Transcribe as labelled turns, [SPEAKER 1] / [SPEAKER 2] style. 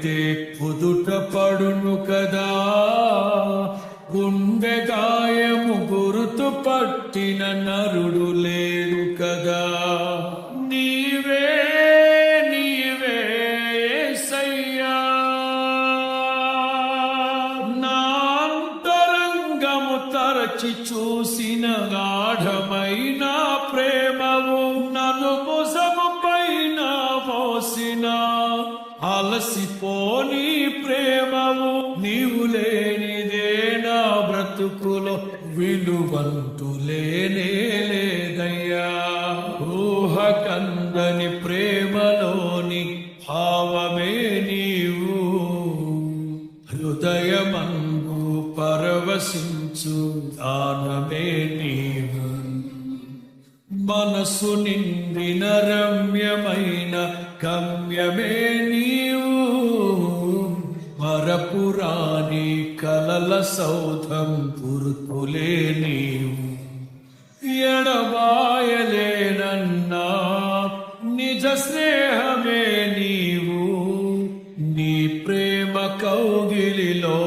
[SPEAKER 1] పడితే కుదుట పడును కదా, గుండె గాయము గురుతు పట్టిన నరుడు లేడు కదా. నీవే నీవే యేసయ్యా, నా అంతరంగము తరచి చూసిన గాఢమైన ప్రేమవు, నన్ను భుజము పైన మోసిన అలసిపోని ప్రేమవు, నీవు లేనిదే నా బ్రతుకులో విలువంతు లేనే లేదయ్యా. ఊహకందని ప్రేమలోని భావమే నీవు, హృదయమందు పరవశించు దానమే నీవు. మనసు నిండిన రమ్యమైన గమ్యమే నీవు, మరపురాని కలల సౌధం గుర్తులే నీవు. ఎడబాయలేనన్నా నిజ స్నేహమే నీవు, నీ ప్రేమ కౌగిలిలో